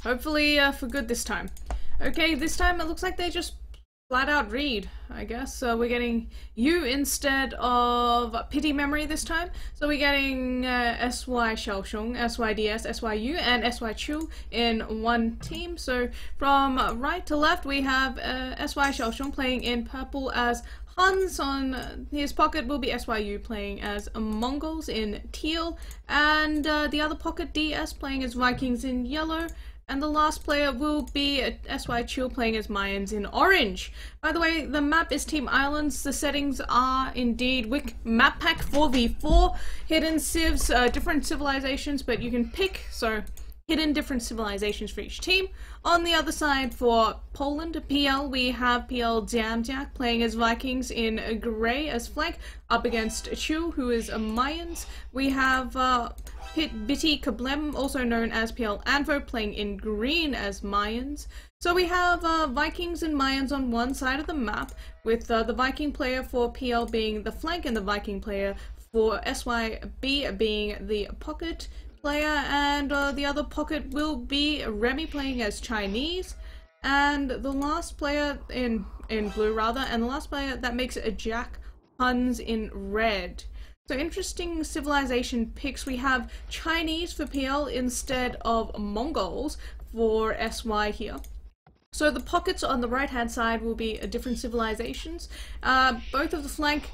Hopefully for good this time. Okay, this time it looks like they just flat out read, I guess. So we're getting you instead of Pity Memory this time. So we're getting SY Xiaosheng, SYDS, SYU, and SY Chu in one team. So from right to left we have SY Xiaosheng playing in purple as Hans. On his pocket will be SYU playing as Mongols in teal, and the other pocket DS playing as Vikings in yellow. And the last player will be SY Chill playing as Mayans in orange. By the way, the map is Team Islands. The settings are indeed WiC Map Pack 4v4. Hidden civs, different civilizations, but you can pick, so hidden different civilizations for each team. On the other side for Poland, PL, we have PL Dziamdziak playing as Vikings in grey as flank, up against Chu, who is Mayans. We have Bitty Kablem, also known as PL Anvo, playing in green as Mayans. So we have Vikings and Mayans on one side of the map, with the Viking player for PL being the flank and the Viking player for SYB being the pocket player, and the other pocket will be Remy playing as Chinese, and the last player in blue rather, and the last player that makes it a Jack, Huns in red. So interesting civilization picks. We have Chinese for PL instead of Mongols for SY here. So the pockets on the right hand side will be different civilizations. Both of the flank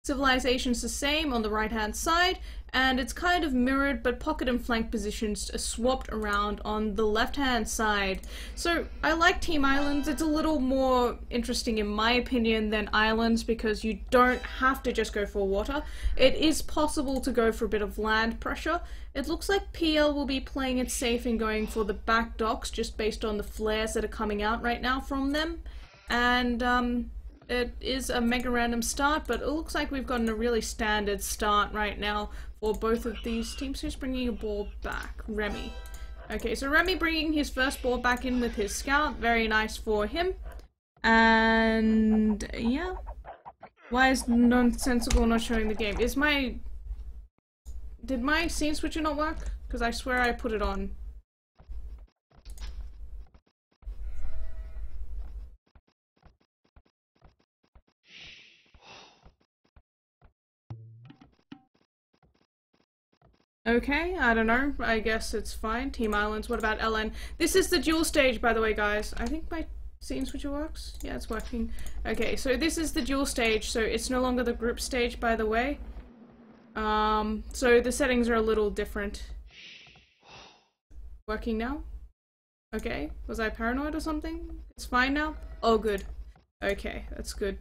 civilizations the same on the right hand side, and it's kind of mirrored, but pocket and flank positions are swapped around on the left hand side. So I like Team Islands. It's a little more interesting in my opinion than Islands, because you don't have to just go for water. It is possible to go for a bit of land pressure. It looks like PL will be playing it safe and going for the back docks, just based on the flares that are coming out right now from them. And it is a mega random start, but it looks like we've gotten a really standard start right now for both of these teams. Who's bringing a ball back? Remy. Okay, so Remy bringing his first ball back in with his scout. Very nice for him. And yeah. Why is Nonsensical not showing the game? Did my scene switcher not work? Because I swear I put it on. Okay, I don't know. I guess it's fine. Team Islands, what about LN? This is the duel stage, by the way, guys. I think my scene switcher works. Yeah, it's working. Okay, so this is the duel stage, so it's no longer the group stage, by the way. So the settings are a little different. Working now? Okay, was I paranoid or something? It's fine now? Oh, good. Okay, that's good.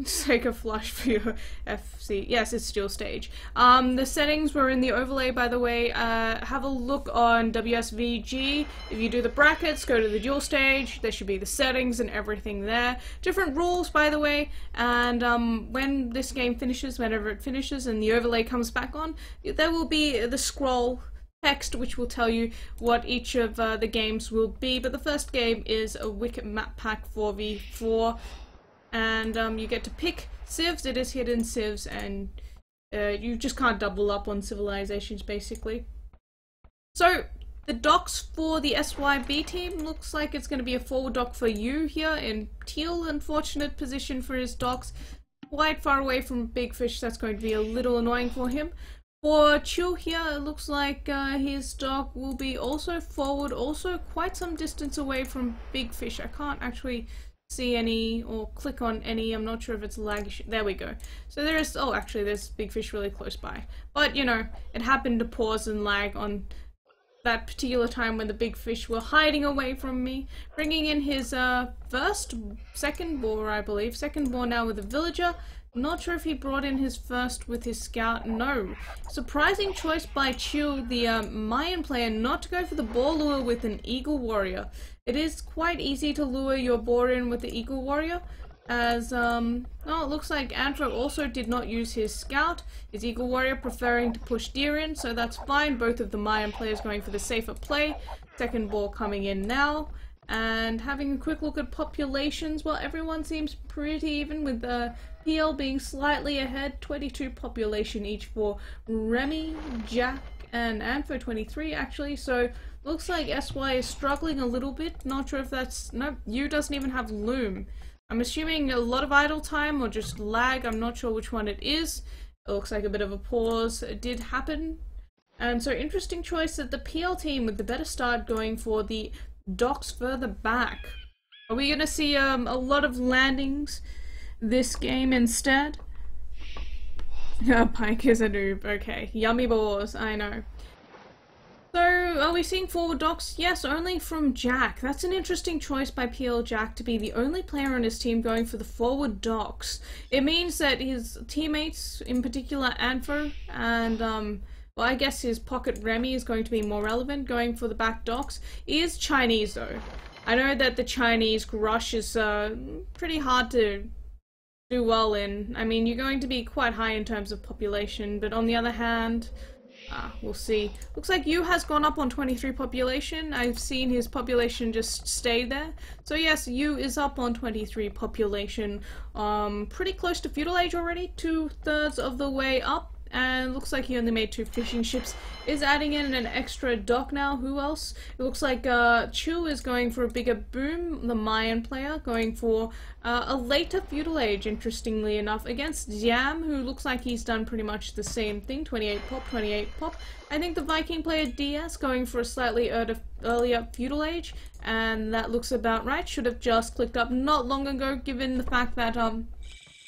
Take a flush for your FC. Yes, it's dual stage. The settings were in the overlay, by the way. Have a look on WSVG. If you do the brackets, go to the dual stage. There should be the settings and everything there. Different rules, by the way. And when this game finishes, whenever it finishes, and the overlay comes back on, there will be the scroll text which will tell you what each of the games will be. But the first game is a WiC Map Pack 4v4. And you get to pick civs. It is hidden civs, and you just can't double up on civilizations, basically. So the docks for the SYB team looks like it's going to be a forward dock for you here in teal. Unfortunate position for his docks, quite far away from Big Fish. That's going to be a little annoying for him. For Chu here, it looks like his dock will be also forward, also quite some distance away from Big Fish. I can't actually see any or click on any. I'm not sure if it's lag. There we go. So there is, oh, actually there's Big Fish really close by, but you know, it happened to pause and lag on that particular time when the Big Fish were hiding away from me. Bringing in his second boar, I believe. Second boar now with a villager. Not sure if he brought in his first with his scout. No. Surprising choice by Chiu, the Mayan player, not to go for the boar lure with an eagle warrior. It is quite easy to lure your boar in with the eagle warrior, as oh, it looks like Antro also did not use his scout, his eagle warrior preferring to push deer in, so that's fine. Both of the Mayan players going for the safer play. Second ball coming in now. And having a quick look at populations, well, everyone seems pretty even, with the PL being slightly ahead. 22 population each for Remy, Jack, and Anfo 23 actually, so looks like SY is struggling a little bit. Not sure if that's... no, U doesn't even have Loom. I'm assuming a lot of idle time or just lag, I'm not sure which one it is. It looks like a bit of a pause did happen. And so interesting choice that the PL team with the better start going for the docks further back. Are we gonna see a lot of landings this game instead? Pike is a noob, okay. Yummy balls, I know. So, are we seeing forward docks? Yes, only from Jack. That's an interesting choice by PL Jack to be the only player on his team going for the forward docks. It means that his teammates, in particular Anfo, and well, I guess his pocket Remy is going to be more relevant, going for the back docks. He is Chinese though. I know that the Chinese rush is pretty hard to do well in. I mean, you're going to be quite high in terms of population, but on the other hand, we'll see. Looks like U has gone up on 23 population. I've seen his population just stay there. So yes, U is up on 23 population. Pretty close to feudal age already, 2/3 of the way up. And looks like he only made 2 fishing ships. Is adding in an extra dock now. Who else? It looks like Chu is going for a bigger boom, the Mayan player, going for a later feudal age, interestingly enough, against Jam, who looks like he's done pretty much the same thing, 28 pop, 28 pop. I think the Viking player DS going for a slightly earlier feudal age, and that looks about right. Should have just clicked up not long ago, given the fact that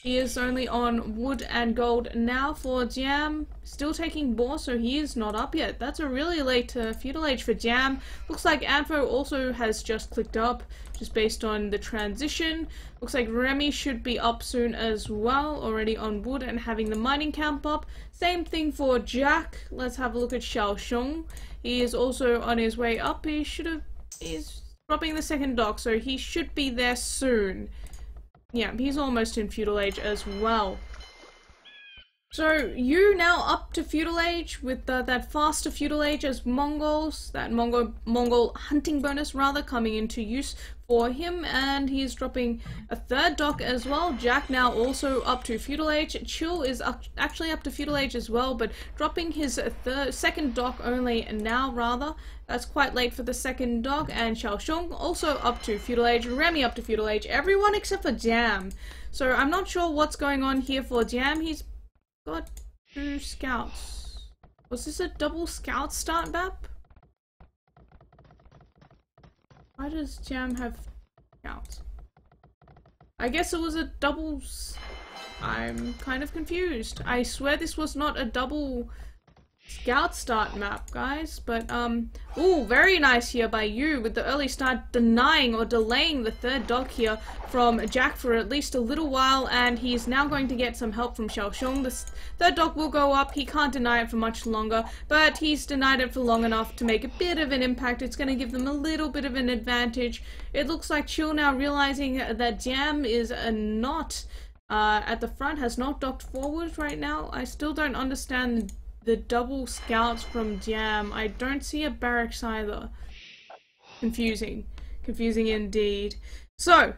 he is only on wood and gold now. For Jam, still taking boar, so he is not up yet. That's a really late feudal age for Jam. Looks like Anfo also has just clicked up, just based on the transition. Looks like Remy should be up soon as well, already on wood and having the mining camp up. Same thing for Jack. Let's have a look at Xiaoshong. He is also on his way up. He's dropping the second dock, so he should be there soon. Yeah, he's almost in feudal age as well. So, you now up to feudal age with that faster feudal age as Mongols, that Mongol hunting bonus rather coming into use for him, and he's dropping a 3rd dock as well. Jack now also up to feudal age. Chill is actually up to feudal age as well, but dropping his 2nd dock only now rather. That's quite late for the 2nd dock, and Xiaoshong also up to feudal age, Remy up to feudal age, everyone except for Jam. So I'm not sure what's going on here for Jam. He's got 2 scouts. Was this a double scout start map? Why does Jam have scouts? I guess it was a double... I'm kind of confused. I swear this was not a double scout start map, guys, but ooh, very nice here by you with the early start, denying or delaying the 3rd dock here from Jack for at least a little while, and he's now going to get some help from Xiaoshong. The 3rd dock will go up. He can't deny it for much longer, but he's denied it for long enough to make a bit of an impact. It's going to give them a little bit of an advantage. It looks like Chill now realizing that Jam is not at the front, has not docked forward right now. I still don't understand the double scouts from Jam. I don't see a barracks either. Confusing. Confusing indeed. So,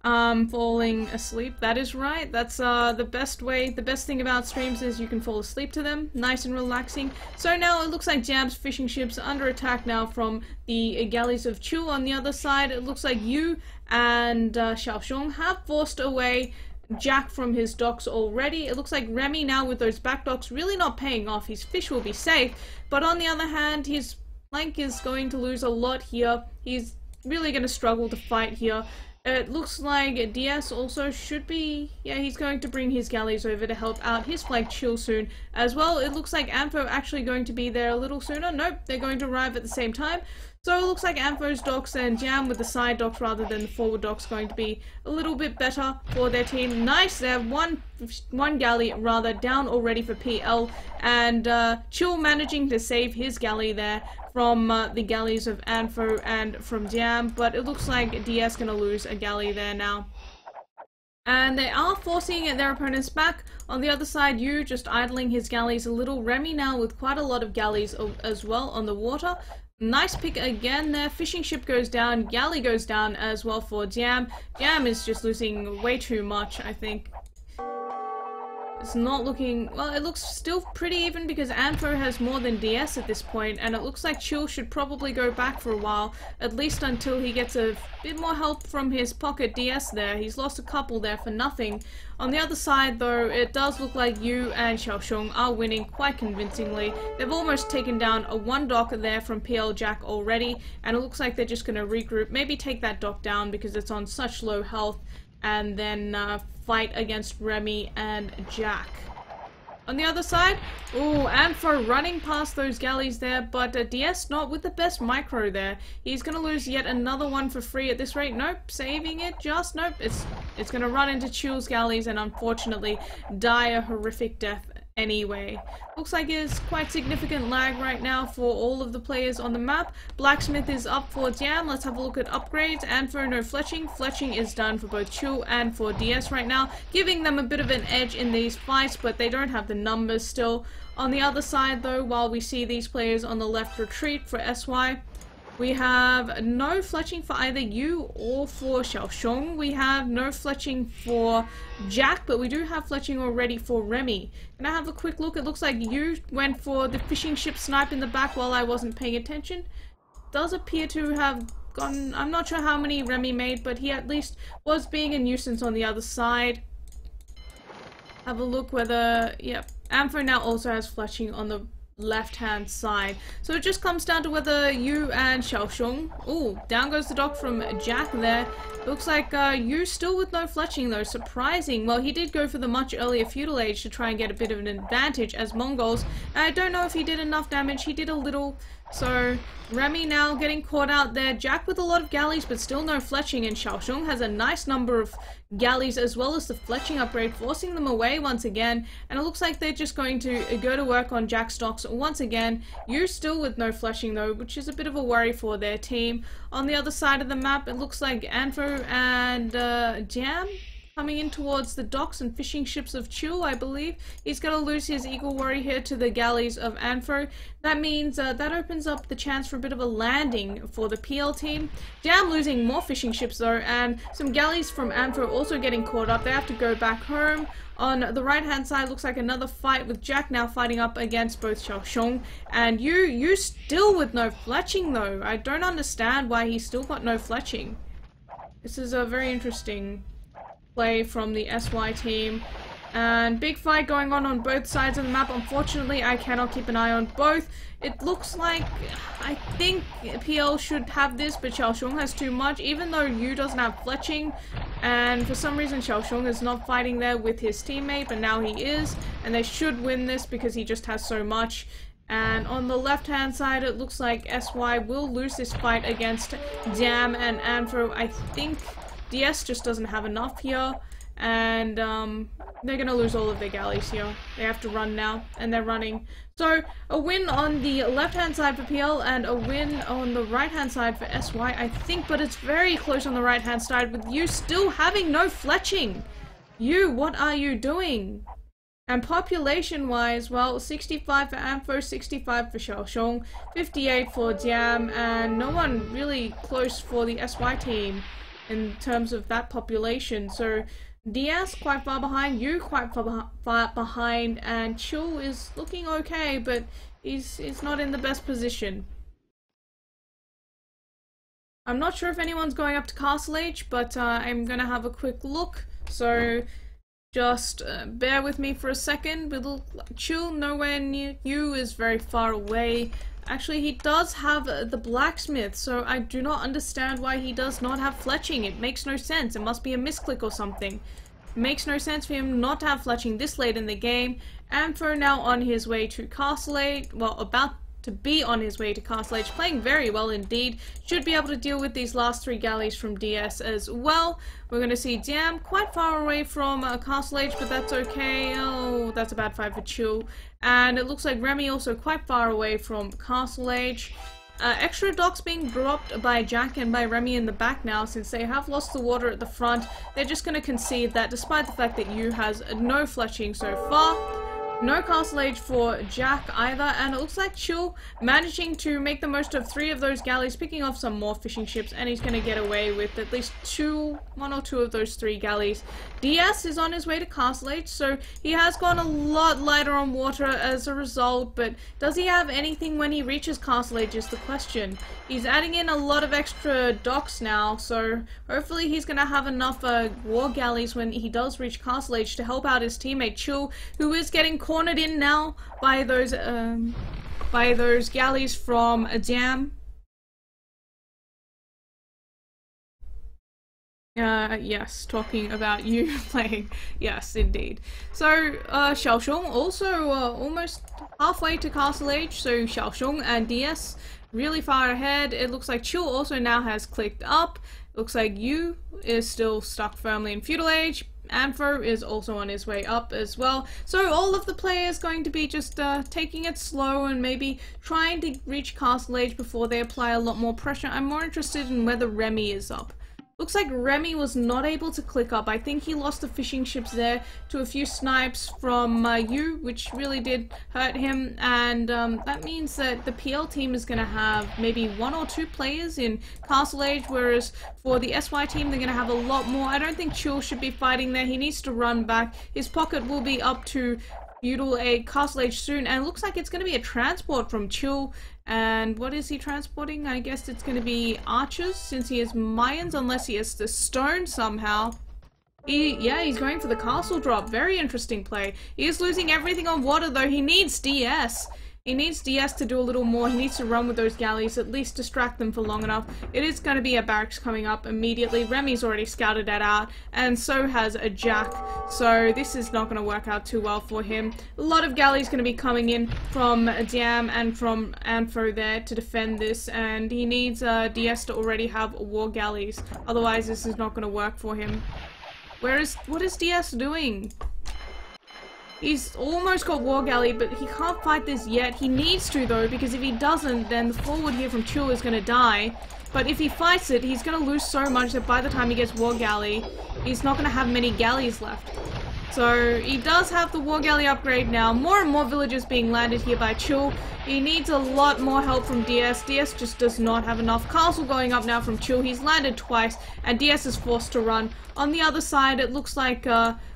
falling asleep. That is right. That's the best way. The best thing about streams is you can fall asleep to them. Nice and relaxing. So now it looks like Jam's fishing ships are under attack now from the galleys of Chu on the other side. It looks like you and Xiaoshong have forced away Jack from his docks already. It looks like Remy now with those back docks really not paying off. His fish will be safe, but on the other hand, his flank is going to lose a lot here. He's really going to struggle to fight here. It looks like DS also should be... yeah, he's going to bring his galleys over to help out his flank Chill soon as well. It looks like Anfo actually going to be there a little sooner. Nope, they're going to arrive at the same time. So it looks like Anfo's docks and Jam with the side docks rather than the forward docks going to be a little bit better for their team. Nice there, one galley rather down already for PL, and Chill managing to save his galley there from the galleys of Anfo and from Jam, but it looks like DS gonna lose a galley there now. And they are forcing their opponents back. On the other side, you just idling his galleys a little. Remy now with quite a lot of galleys as well on the water. Nice pick again there. Fishing ship goes down. Galley goes down as well for Jam. Jam is just losing way too much, I think. It's not looking, well, it looks still pretty even because Anfo has more than DS at this point, and it looks like Chill should probably go back for a while, at least until he gets a bit more help from his pocket DS there. He's lost a couple there for nothing. On the other side though, it does look like Yu and Xiaosheng are winning quite convincingly. They've almost taken down a 1 dock there from PL Jack already, and it looks like they're just going to regroup, maybe take that dock down because it's on such low health, and then fight against Remy and Jack. On the other side, ooh, Ampho running past those galleys there, but DS not with the best micro there. He's gonna lose yet another one for free at this rate. Nope, saving it, just nope. It's gonna run into Chill's galleys and unfortunately die a horrific death anyway. Looks like it's quite significant lag right now for all of the players on the map. Blacksmith is up for Jam. Let's have a look at upgrades. And for no fletching. Fletching is done for both Chill and for DS right now, giving them a bit of an edge in these fights, but they don't have the numbers still. On the other side though, while we see these players on the left retreat for SY, we have no fletching for either Yu or for Xiaosheng. We have no fletching for Jack, but we do have fletching already for Remy. Can I have a quick look? It looks like Yu went for the fishing ship snipe in the back while I wasn't paying attention. Does appear to have gotten, I'm not sure how many Remy made, but he at least was being a nuisance on the other side. Have a look whether, yep, Ampho now also has fletching on the left-hand side. So it just comes down to whether Yu and Xiaosheng. Ooh, down goes the dock from Jack there. Looks like Yu still with no fletching though. Surprising. Well, he did go for the much earlier feudal age to try and get a bit of an advantage as Mongols. I don't know if he did enough damage. He did a little. So Remy now getting caught out there. Jack with a lot of galleys but still no fletching, and Xiaosheng has a nice number of galleys as well as the fletching upgrade, forcing them away once again, and it looks like they're just going to go to work on Jack stocks once again. Yu still with no fletching though, which is a bit of a worry for their team. On the other side of the map, it looks like Anfo and Jam coming in towards the docks and fishing ships of Chill, I believe. He's going to lose his Eagle Warrior here to the galleys of Anfo. That means that opens up the chance for a bit of a landing for the PL team. Jam losing more fishing ships though, and some galleys from Anfo also getting caught up. They have to go back home. On the right hand side looks like another fight with Jack now fighting up against both Xiaosheng and Yu still with no fletching though. I don't understand why he's still got no fletching. This is a very interesting play from the SY team, and big fight going on both sides of the map. Unfortunately, I cannot keep an eye on both. It looks like, I think PL should have this, but Xiaosheng has too much, even though Yu doesn't have fletching, and for some reason Xiaosheng is not fighting there with his teammate, but now he is, and they should win this because he just has so much. And on the left hand side, it looks like SY will lose this fight against Jam and Anfo. I think DS just doesn't have enough here, and they're gonna lose all of their galleys here. They have to run now, and they're running. So a win on the left hand side for PL and a win on the right hand side for SY, I think, but it's very close on the right hand side with Yu still having no fletching. Yu, what are you doing? And population wise, well, 65 for Ampho, 65 for Xiaosheng, 58 for Jam, and no one really close for the SY team in terms of that population. So DS quite far behind, Yu quite far behind, and Chill is looking okay, but he's not in the best position. I'm not sure if anyone's going up to Castle Age, but I'm gonna have a quick look, so just bear with me for a second. Chill nowhere near Yu, is very far away. Actually, he does have the blacksmith, so I do not understand why he does not have fletching. It makes no sense. It must be a misclick or something. It makes no sense for him not to have fletching this late in the game. Ampho now on his way to Castle Age, well, about to be on his way to Castle Age, playing very well indeed. Should be able to deal with these last 3 galleys from DS as well. We're going to see Jam quite far away from Castle Age, but that's okay. Oh, that's a bad fight for Chill. And it looks like Remy also quite far away from Castle Age. Extra docks being dropped by Jack and by Remy in the back now, since they have lost the water at the front. They're just going to concede that, despite the fact that Yu has no fletching so far. No castle age for Jack either, and it looks like Chill managing to make the most of 3 of those galleys, picking off some more fishing ships, and he's going to get away with at least 1 or 2 of those 3 galleys. DS is on his way to castle age, so he has gone a lot lighter on water as a result, but does he have anything when he reaches castle age is the question. He's adding in a lot of extra docks now, so hopefully he's going to have enough war galleys when he does reach castle age to help out his teammate Chill, who is getting cornered in now by those galleys from a dam. Yes, talking about you playing. Yes, indeed. So, Xiaosheng also almost halfway to castle age, so Xiaosheng and DS really far ahead. It looks like Chill also now has clicked up. Looks like Yu is still stuck firmly in feudal age. Anfo is also on his way up as well. So all of the players going to be just taking it slow and maybe trying to reach castle age before they apply a lot more pressure. I'm more interested in whether Remy is up. Looks like Remy was not able to click up. I think he lost the fishing ships there to a few snipes from Yu, which really did hurt him, and that means that the PL team is going to have maybe 1 or 2 players in Castle Age, whereas for the SY team they're going to have a lot more. I don't think Chill should be fighting there. He needs to run back. His pocket will be up to Feudal Age, Castle Age soon, and it looks like it's going to be a transport from Chill. And what is he transporting? I guess it's going to be archers, since he has Mayans, unless he has the stone somehow. Yeah, he's going for the castle drop. Very interesting play. He is losing everything on water, though. He needs DS. He needs DS to do a little more. He needs to run with those galleys, at least distract them for long enough. It is going to be a barracks coming up immediately. Remy's already scouted that out, and so has a Jack. So this is not going to work out too well for him. A lot of galleys going to be coming in from Dam and from Anfo there to defend this, and he needs DS to already have war galleys. Otherwise, this is not going to work for him. What is DS doing? He's almost got War Galley, but he can't fight this yet. He needs to, though, because if he doesn't, then the forward here from Chill is going to die. But if he fights it, he's going to lose so much that by the time he gets War Galley, he's not going to have many galleys left. So he does have the War Galley upgrade now. More and more villagers being landed here by Chill. He needs a lot more help from DS. DS just does not have enough. Castle going up now from Chill. He's landed twice, and DS is forced to run. On the other side, it looks like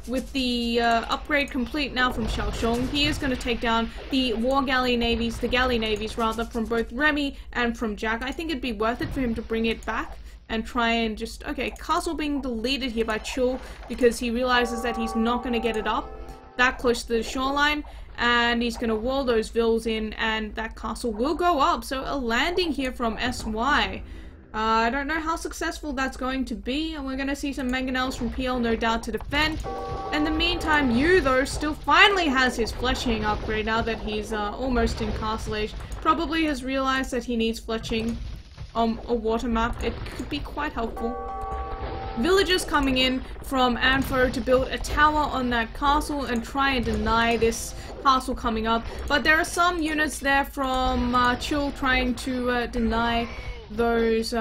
with the upgrade complete now from Xiaosheng, he is going to take down the galley navies rather, from both Remy and from Jack. I think it'd be worth it for him to bring it back and try and just... Okay, castle being deleted here by Chill because he realizes that he's not going to get it up that close to the shoreline, and he's going to wall those vills in, and that castle will go up. So a landing here from SY. I don't know how successful that's going to be, and we're going to see some mangonels from PL, no doubt, to defend. In the meantime, Yu, though, still finally has his fletching upgrade now that he's almost in Castle Age. Probably has realized that he needs fletching on a water map. It could be quite helpful. Villagers coming in from Anfo to build a tower on that castle and try and deny this castle coming up. But there are some units there from Chill trying to deny those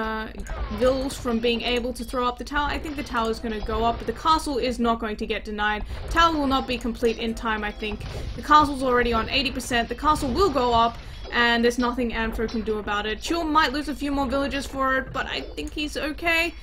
vills from being able to throw up the tower. I think the tower is going to go up, but the castle is not going to get denied. Tower will not be complete in time, I think. The castle's already on 80%. The castle will go up, and there's nothing Anfo can do about it. Chill might lose a few more villagers for it, but I think he's okay.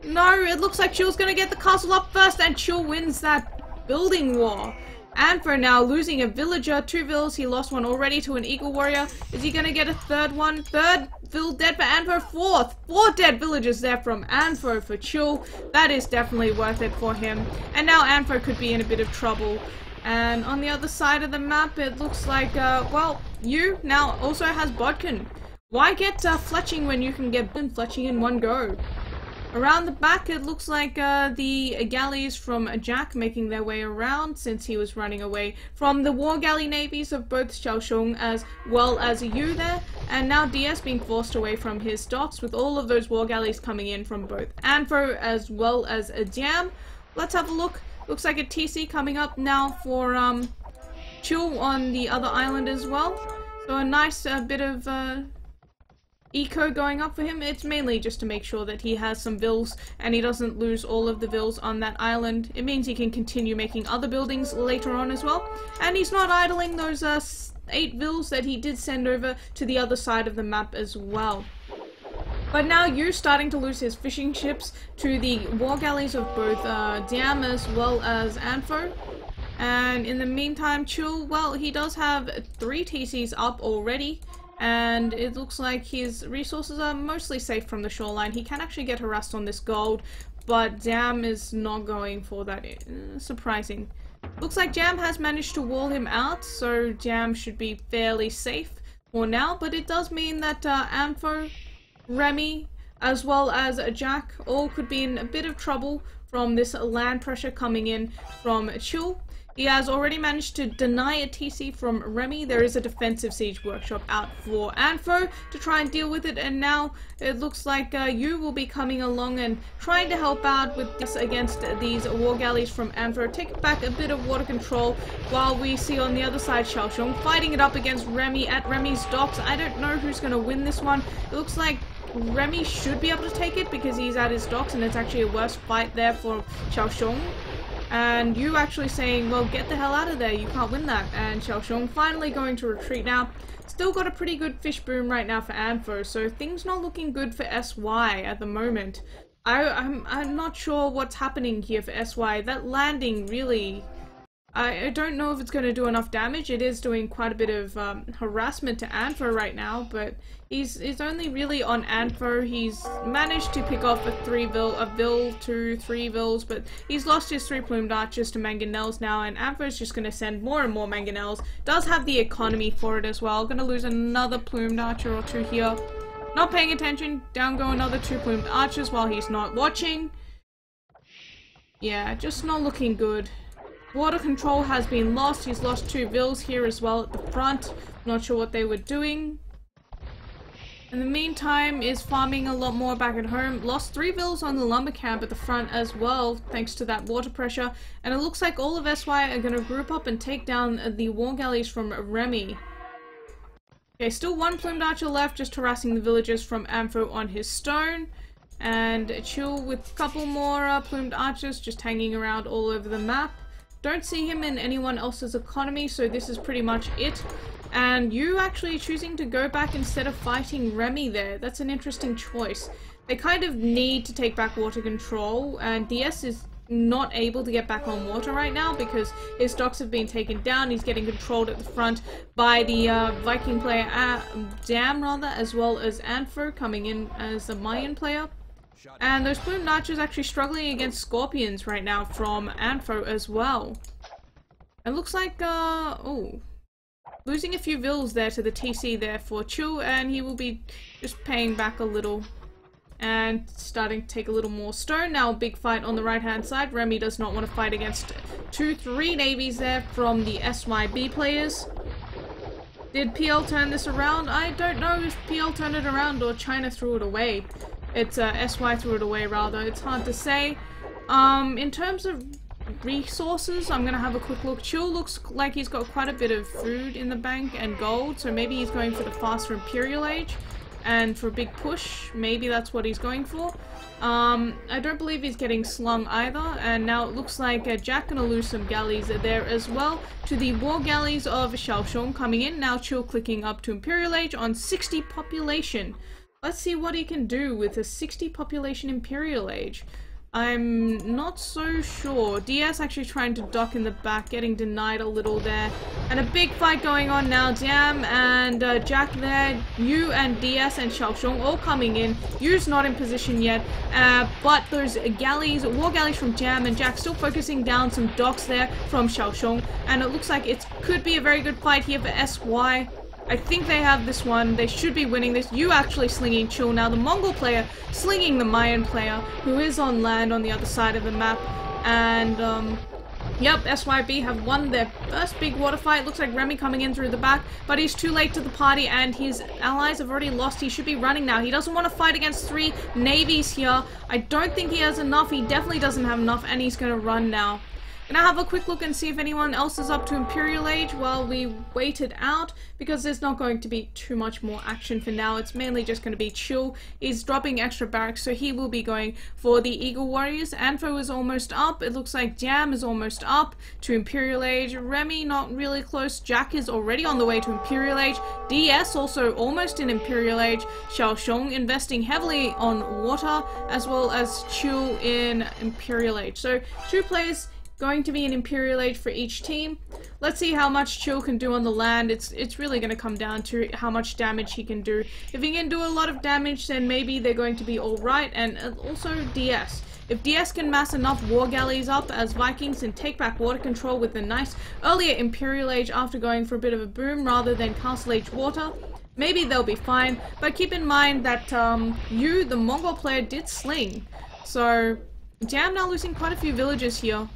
No, it looks like Chill's going to get the castle up first, and Chill wins that building war. Anfo now losing a villager, 2 vills. He lost one already to an eagle warrior. Is he going to get a third one? Third vill dead for Anfo. 4 dead villagers there from Anfo for Chill. That is definitely worth it for him. And now Anfo could be in a bit of trouble. And on the other side of the map, it looks like, well, Yu now also has Bodkin. Why get fletching when you can get fletching in one go? Around the back, it looks like the galleys from Jack making their way around, since he was running away from the war galley navies of both Xiaosheng as well as Yu there, and now DS being forced away from his docks with all of those war galleys coming in from both Anfo as well as a Jam. Let's have a look. Looks like a TC coming up now for Chill on the other island as well. So a nice bit of eco going up for him. It's mainly just to make sure that he has some vills and he doesn't lose all of the vills on that island. It means he can continue making other buildings later on as well. And he's not idling those 8 vills that he did send over to the other side of the map as well. But now Yu's starting to lose his fishing ships to the war galleys of both Diam as well as Anfo. And in the meantime, Chill, well, he does have 3 TCs up already. And it looks like his resources are mostly safe from the shoreline. He can actually get harassed on this gold, but Jam is not going for that. Surprising. Looks like Jam has managed to wall him out, so Jam should be fairly safe for now. But it does mean that Anfo, Remy, as well as Jack, all could be in a bit of trouble from this land pressure coming in from Chill. He has already managed to deny a TC from Remy. There is a defensive siege workshop out for Anfo to try and deal with it, and now it looks like Yu will be coming along and trying to help out with this against these war galleys from Anfo, take back a bit of water control, while we see on the other side Xiaoxiong fighting it up against Remy at Remy's docks. I don't know who's going to win this one. It looks like Remy should be able to take it because he's at his docks, and it's actually a worse fight there for Xiaoxiong. And you actually saying, well, get the hell out of there, you can't win that. And Xiaoxiong finally going to retreat now. Still got a pretty good fish boom right now for Anfo, so things not looking good for SY at the moment. I'm not sure what's happening here for SY. That landing really... I don't know if it's going to do enough damage. It is doing quite a bit of harassment to Anfo right now, but he's only really on Anfo. He's managed to pick off a vill to 3 vills, but he's lost his 3 plumed archers to mangonels now, and Anfo's just going to send more and more mangonels. Does have the economy for it as well. Going to lose another plumed archer or 2 here. Not paying attention. Down go another 2 plumed archers while he's not watching. Yeah, just not looking good. Water control has been lost. He's lost 2 vills here as well at the front. Not sure what they were doing. In the meantime, is farming a lot more back at home. Lost 3 vills on the lumber camp at the front as well, thanks to that water pressure. And it looks like all of SY are going to group up and take down the war galleys from Remy. Okay, still 1 plumed archer left, just harassing the villagers from Anfo on his stone. And Chill with a couple more plumed archers just hanging around all over the map. Don't see him in anyone else's economy, so this is pretty much it. And you actually choosing to go back instead of fighting Remy there. That's an interesting choice. They kind of need to take back water control, and DS is not able to get back on water right now because his docks have been taken down. He's getting controlled at the front by the Viking player, Dam rather, as well as Anfo coming in as a Mayan player. And those plumed archers actually struggling against scorpions right now from Anfo as well. It looks like, oh, losing a few vills there to the TC there for Chill, and he will be just paying back a little and starting to take a little more stone. Now a big fight on the right hand side. Remy does not want to fight against 2-3 navies there from the SYB players. Did PL turn this around? I don't know if PL turned it around or China threw it away. It's SY threw it away rather. It's hard to say. In terms of resources, I'm gonna have a quick look. Chill looks like he's got quite a bit of food in the bank and gold, so maybe he's going for the faster Imperial Age and for a big push. Maybe that's what he's going for. I don't believe he's getting slung either, and now it looks like Jack gonna lose some galleys there as well to the war galleys of Xiaoxiong coming in. Now Chill clicking up to Imperial Age on 60 population. Let's see what he can do with a 60 population Imperial Age. I'm not so sure. DS actually trying to duck in the back, getting denied a little there. And a big fight going on now. Diam and Jack there. Yu and DS and Xiaoxiong all coming in. Yu's not in position yet. But those galleys, war galleys from Jam and Jack still focusing down some docks there from Xiaoxiong. And it looks like it could be a very good fight here for SY. I think they have this one. They should be winning this. You actually slinging Chill now. The Mongol player slinging the Mayan player who is on land on the other side of the map. And, yep, SYB have won their first big water fight. Looks like Remy coming in through the back, but he's too late to the party and his allies have already lost. He should be running now. He doesn't want to fight against 3 navies here. I don't think he has enough. He definitely doesn't have enough, and he's going to run now. Gonna have a quick look and see if anyone else is up to Imperial Age while we wait it out, because there's not going to be too much more action for now. It's mainly just going to be chill. He's dropping extra barracks, so he will be going for the Eagle Warriors. Anfo is almost up. It looks like Jam is almost up to Imperial Age. Remy not really close. Jack is already on the way to Imperial Age. DS also almost in Imperial Age. Xiaoxiong investing heavily on water, as well as Chill in Imperial Age. So 2 players going to be an Imperial Age for each team. Let's see how much Chill can do on the land. It's really going to come down to how much damage he can do. If he can do a lot of damage, then maybe they're going to be alright. And also DS. If DS can mass enough war galleys up as Vikings and take back water control with the nice earlier Imperial Age after going for a bit of a boom rather than Castle Age water, maybe they'll be fine. But keep in mind that you, the Mongol player, did sling. So Jam now losing quite a few villages here.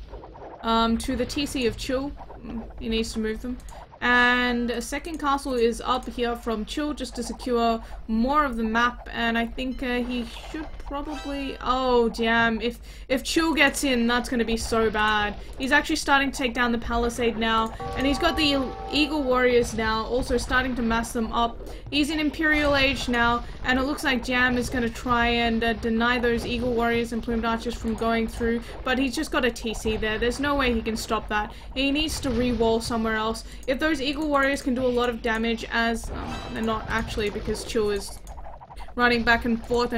To the TC of Chill. He needs to move them. And a second castle is up here from Chill just to secure more of the map, and I think he should probably... Oh, damn. If Chill gets in, that's going to be so bad. He's actually starting to take down the palisade now, and he's got the Eagle Warriors now, also starting to mass them up. He's in Imperial Age now, and it looks like Jam is going to try and deny those Eagle Warriors and Plumed Archers from going through, but he's just got a TC there. There's no way he can stop that. He needs to re-wall somewhere else. If those Eagle Warriors can do a lot of damage, as they're not actually, because Chill is running back and forth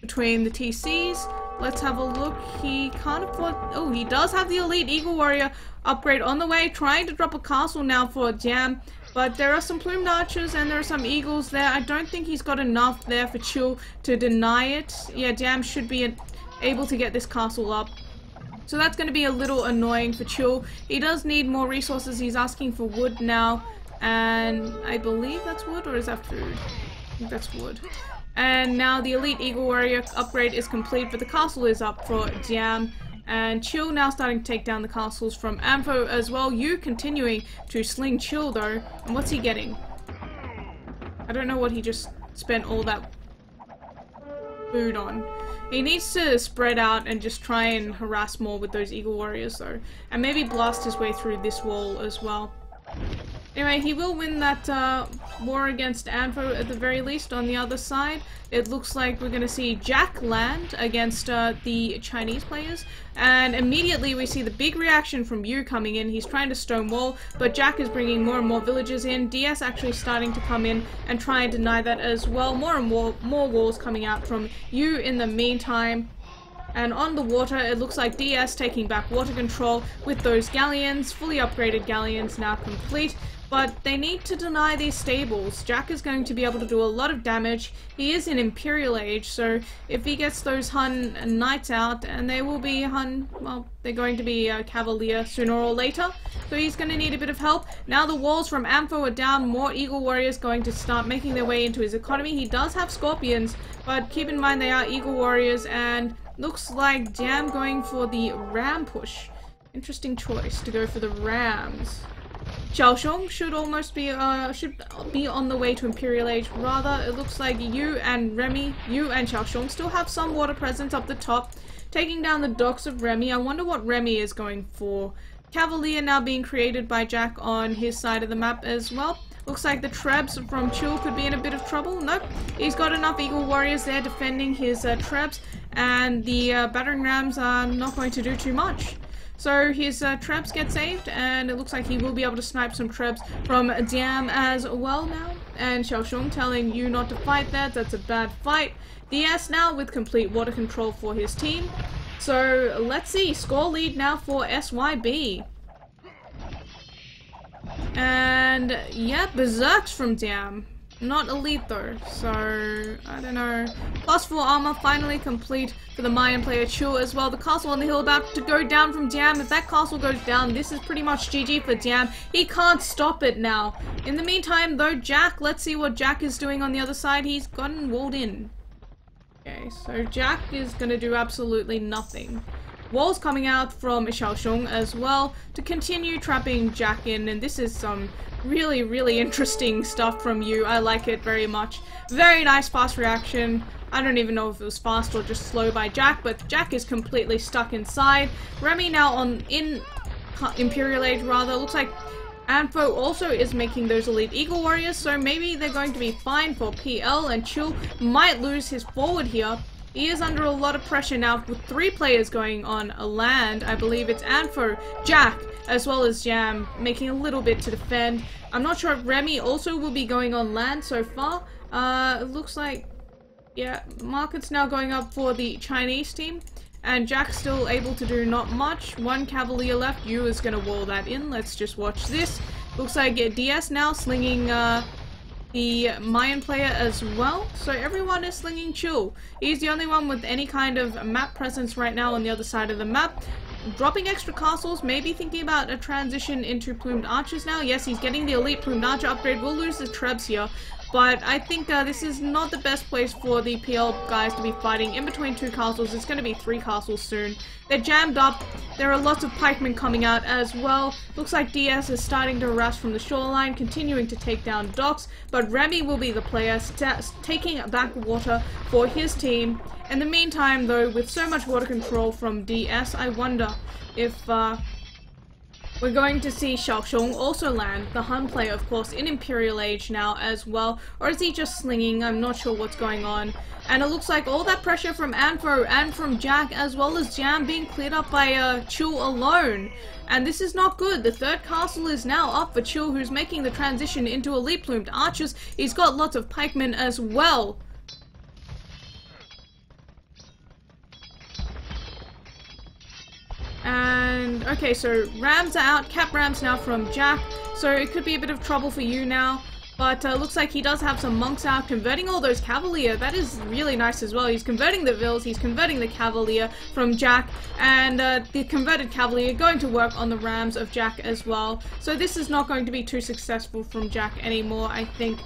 between the TCs. Let's have a look. He can't afford... Oh, he does have the Elite Eagle Warrior upgrade on the way, trying to drop a castle now for Jam. But there are some Plumed Archers and there are some Eagles there. I don't think he's got enough there for Chill to deny it. Yeah, Jam should be able to get this castle up. So that's going to be a little annoying for Chill. He does need more resources. He's asking for wood now. And I believe that's wood, or is that food? I think that's wood. And now the Elite Eagle Warrior upgrade is complete, but the castle is up for Jam. And Chill now starting to take down the castles from Anfo as well. You continuing to sling Chill though. And what's he getting? I don't know what he just spent all that food on. He needs to spread out and just try and harass more with those Eagle Warriors though. And maybe blast his way through this wall as well. Anyway, he will win that war against Anfo at the very least. On the other side, it looks like we're going to see Jack land against the Chinese players. And immediately we see the big reaction from Yu coming in. He's trying to stonewall, but Jack is bringing more and more villages in. DS actually starting to come in and try and deny that as well. More and more walls coming out from Yu in the meantime. And on the water, it looks like DS taking back water control with those galleons. Fully upgraded galleons now complete. But they need to deny these stables. Jack is going to be able to do a lot of damage. He is in Imperial Age, so if he gets those Hun Knights out, and they will be Hun, well, they're going to be Cavalier sooner or later, so he's going to need a bit of help. Now the walls from Anfo are down. More Eagle Warriors going to start making their way into his economy. He does have Scorpions, but keep in mind they are Eagle Warriors, and looks like Jam going for the Ram push. Interesting choice to go for the Rams. Xiaoxiong should almost be on the way to Imperial Age. Rather, it looks like Yu and Xiaoxiong still have some water presence up the top, taking down the docks of Remy. I wonder what Remy is going for. Cavalier now being created by Jack on his side of the map as well. Looks like the Trebs from Chill could be in a bit of trouble. Nope, he's got enough Eagle Warriors there defending his Trebs, and the battering rams are not going to do too much. So his Trebs get saved, and it looks like he will be able to snipe some Trebs from Jam as well now. And Xiaoxiong telling you not to fight that, that's a bad fight. DS now with complete water control for his team. So let's see, score lead now for SYB. And yeah, Berserks from Jam. Not elite though, so I don't know. +4 armor finally complete for the Mayan player Chill as well. The castle on the hill about to go down from Jam. If that castle goes down, this is pretty much GG for Jam. He can't stop it now. In the meantime though, Jack, let's see what Jack is doing on the other side. He's gotten walled in. Okay, so Jack is gonna do absolutely nothing. walls coming out from Xiaoshong as well to continue trapping Jack in, and this is some really interesting stuff from you. I like it very much. Very nice fast reaction. I don't even know if it was fast or just slow by Jack, but Jack is completely stuck inside. Remy now in Imperial Age rather. Looks like Anfo also is making those elite Eagle Warriors, so maybe they're going to be fine for PL, and Chill might lose his forward here. He is under a lot of pressure now with 3 players going on a land. I believe it's Anfo, Jack, as well as Jam, making a little bit to defend. I'm not sure if Remy also will be going on land so far. It looks like, yeah, market's now going up for the Chinese team. And Jack's still able to do not much. 1 Cavalier left. Yu is going to wall that in. Let's just watch this. Looks like DS now slinging the Mayan player as well. So everyone is slinging Chill. He's the only one with any kind of map presence right now on the other side of the map. Dropping extra castles, maybe thinking about a transition into Plumed Archers now. Yes, he's getting the elite Plumed Archer upgrade. We'll lose the Trebs here. But I think this is not the best place for the PL guys to be fighting in between 2 castles. It's going to be 3 castles soon. They're jammed up. There are lots of pikemen coming out as well. Looks like DS is starting to harass from the shoreline, continuing to take down docks. But Remy will be the player taking back water for his team. In the meantime, though, with so much water control from DS, I wonder if we're going to see Xiaoshong also land, the Han player, of course, in Imperial Age now as well. Or is he just slinging? I'm not sure what's going on. And it looks like all that pressure from Anfo and from Jack, as well as Jam, being cleared up by Chill alone. And this is not good. The 3rd castle is now up for Chill, who's making the transition into elite Plumed Archers. He's got lots of pikemen as well. And, okay, so Rams are out, Cap Rams now from Jack, so it could be a bit of trouble for you now, but looks like he does have some monks out, converting all those Cavalier. That is really nice as well. He's converting the Vils, he's converting the Cavalier from Jack, and the converted Cavalier going to work on the Rams of Jack as well. So this is not going to be too successful from Jack anymore. I think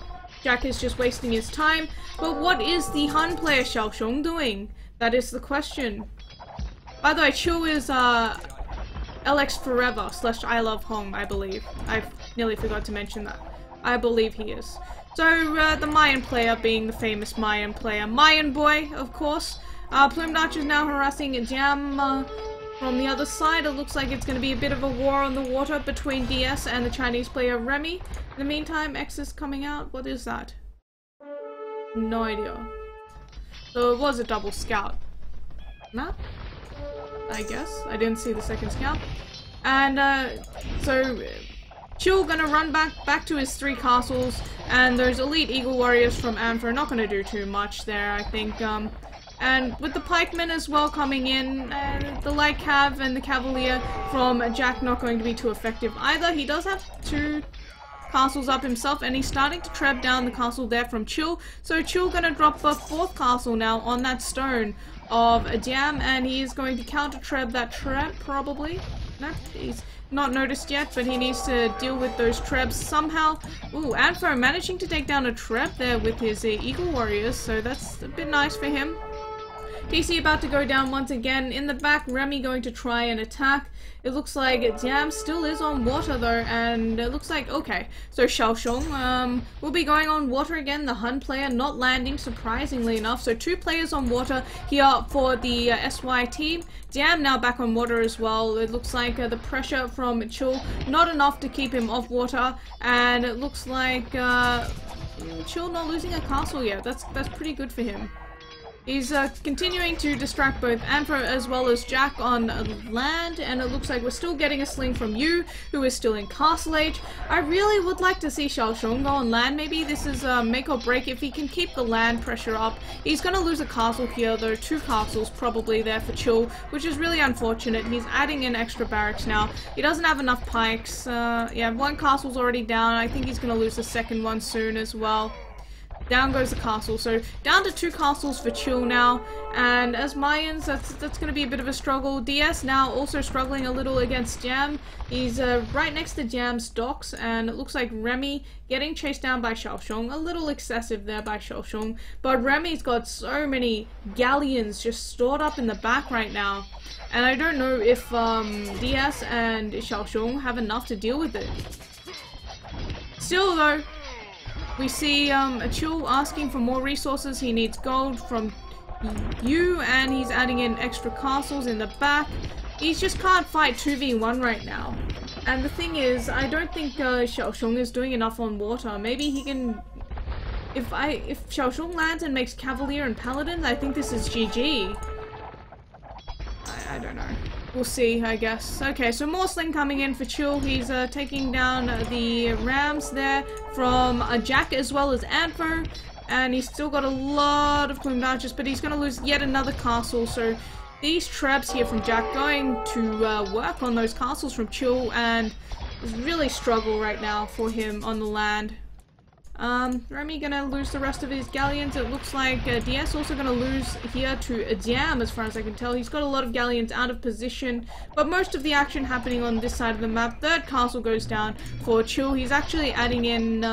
Jack is just wasting his time, but what is the Han player Xiaoshong doing? That is the question. By the way, Chill is LX Forever / I Love Hong, I believe. I nearly forgot to mention that. I believe he is. So, the Mayan player being the famous Mayan player. Mayan Boy, of course. Plumed Archer is now harassing Jam from the other side. It looks like it's going to be a bit of a war on the water between DS and the Chinese player Remy. In the meantime, X is coming out. What is that? No idea. So it was a double scout map, I guess. I didn't see the 2nd scout. And so Chill gonna run back to his 3 castles, and those elite Eagle Warriors from Anfo are not gonna do too much there, I think. And with the pikemen as well coming in, the light cav and the Cavalier from Jack not going to be too effective either. He does have 2 castles up himself, and he's starting to trap down the castle there from Chill. So Chill gonna drop the 4th castle now on that stone of a Jam, and he is going to counter trap that trap probably. No, he's not noticed yet, but he needs to deal with those trebs somehow. Ooh, Anfo managing to take down a trap there with his Eagle Warriors, so that's a bit nice for him. TC about to go down once again. In the back, Remy going to try and attack. It looks like Jam still is on water though, and it looks like, okay, so Xiaoshong will be going on water again, the Han player not landing surprisingly enough. So 2 players on water here for the SY team. Jam now back on water as well. It looks like the pressure from Chill not enough to keep him off water, and it looks like Chill not losing a castle yet. That's pretty good for him. He's continuing to distract both Anfo as well as Jack on land, and it looks like we're still getting a sling from Yu, who is still in Castle Age. I really would like to see Xiaoshong go on land. Maybe this is make or break if he can keep the land pressure up. He's going to lose a castle here, though. 2 castles probably there for Chill, which is really unfortunate. He's adding in extra barracks now. He doesn't have enough pikes. Yeah, 1 castle's already down. I think he's going to lose the 2nd one soon as well. down goes the castle. So down to 2 castles for Chill now, and as Mayans, that's going to be a bit of a struggle. DS now also struggling a little against Jam. He's right next to Jam's docks, and it looks like Remy getting chased down by Xiaoshong. A little excessive there by Xiaoshong, but Remy's got so many galleons just stored up in the back right now, and I don't know if DS and Xiaoshong have enough to deal with it. Still though, we see Chill asking for more resources. He needs gold from you, and he's adding in extra castles in the back. He just can't fight 2v1 right now. And the thing is, I don't think Xiaoshong is doing enough on water. Maybe he can... If Xiaoshong lands and makes Cavalier and Paladins, I think this is GG. I don't know. We'll see, I guess. Okay, so more sling coming in for Chill. He's taking down the Rams there from Jack as well as Anfo. And he's still got a lot of Plumed Archers, but he's going to lose yet another castle. So these traps here from Jack going to work on those castles from Chill, and really struggle right now for him on the land. Remy gonna lose the rest of his galleons. It looks like DS also gonna lose here to Jam, as far as I can tell. He's got a lot of galleons out of position, but most of the action happening on this side of the map. Third castle goes down for Chill. He's actually adding in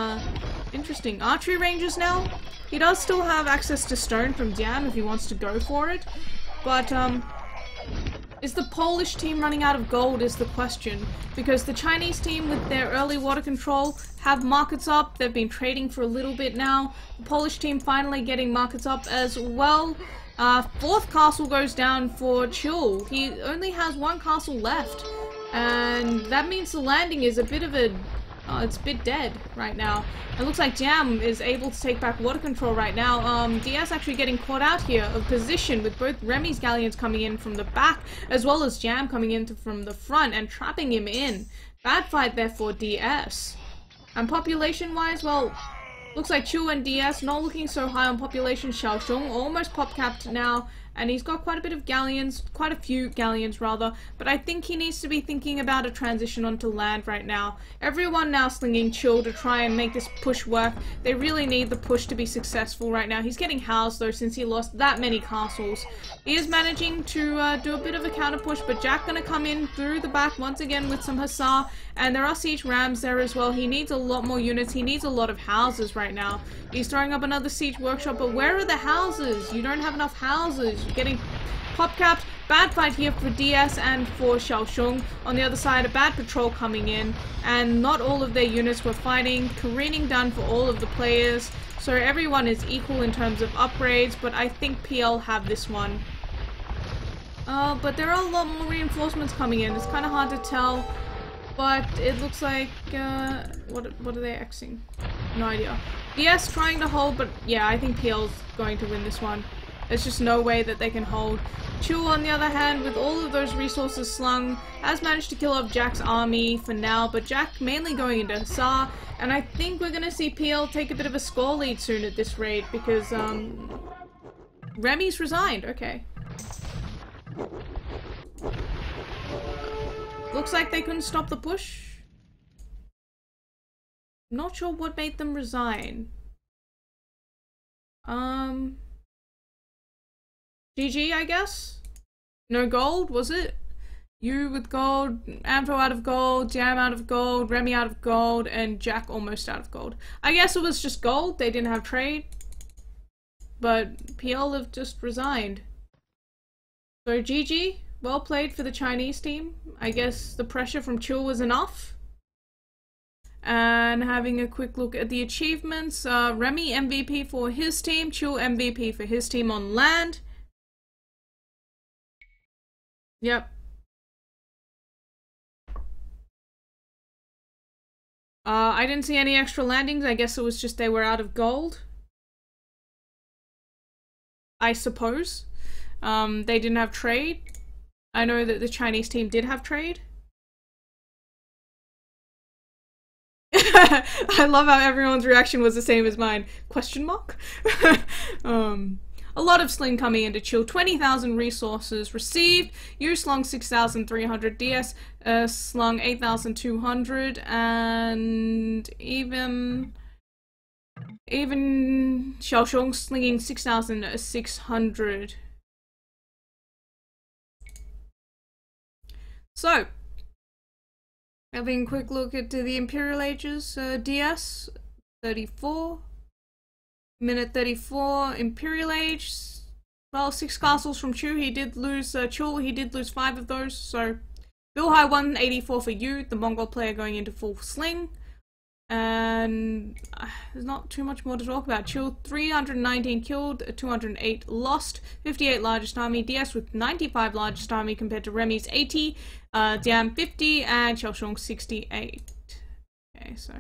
interesting archery ranges now. He does still have access to stone from Jam if he wants to go for it, but is the Polish team running out of gold is the question, because the Chinese team with their early water control have markets up. They've been trading for a little bit now. The Polish team finally getting markets up as well. Fourth castle goes down for Chill. He only has 1 castle left, and that means the landing is a bit of a... it's a bit dead right now. It looks like Jam is able to take back water control right now. DS actually getting caught out here of position, with both Remy's galleons coming in from the back as well as Jam coming in from the front and trapping him in. Bad fight there for DS. And population wise, well, looks like Chill and DS not looking so high on population. Xiaoshong almost pop capped now, and he's got quite a bit of galleons, quite a few galleons rather, but I think he needs to be thinking about a transition onto land right now. Everyone now slinging Chill to try and make this push work. They really need the push to be successful right now. He's getting housed though, since he lost that many castles. He is managing to do a bit of a counter push, but Jack gonna come in through the back once again with some Hussar, and there are siege rams there as well. He needs a lot more units. He needs a lot of houses right now. He's throwing up another siege workshop, but where are the houses? You don't have enough houses. You're getting pop capped. Bad fight here for DS and for Xiaoshong. On the other side, a bad patrol coming in, and not all of their units were fighting. Careening done for all of the players. So everyone is equal in terms of upgrades, but I think PL have this one. But there are a lot more reinforcements coming in. It's kind of hard to tell, but it looks like, what are they Xing? No idea. DS trying to hold, but yeah, I think PL's going to win this one. There's just no way that they can hold. Chill, on the other hand, with all of those resources slung, has managed to kill off Jack's army for now, but Jack mainly going into Hussar, and I think we're gonna see PL take a bit of a score lead soon at this rate, because, Remy's resigned. Okay. Looks like they couldn't stop the push. Not sure what made them resign. GG, I guess? No gold, was it? You with gold, Anfo out of gold, Jam out of gold, Remy out of gold, and Jack almost out of gold. I guess it was just gold, they didn't have trade. But PL have just resigned. So GG, well played for the Chinese team. I guess the pressure from Chill was enough. And having a quick look at the achievements, Remy MVP for his team, Chill MVP for his team on land. Yep. I didn't see any extra landings. I guess it was just they were out of gold, I suppose. They didn't have trade. I know that the Chinese team did have trade. I love how everyone's reaction was the same as mine. Question mark? A lot of sling coming into Chill. 20,000 resources received. You slung 6,300. DS slung 8,200. And even Even Xiaoshong slinging 6,600. So, having a quick look at the Imperial Ages, DS 34, minute 34, Imperial Age. Well, 6 castles from Chu. He did lose Chul. He did lose 5 of those. So, Bill High 184 for you, the Mongol player going into full sling. And there's not too much more to talk about. Chul 319 killed, 208 lost, 58 largest army. DS with 95 largest army compared to Remy's 80, Dian 50, and Xiaoshong 68. Okay, so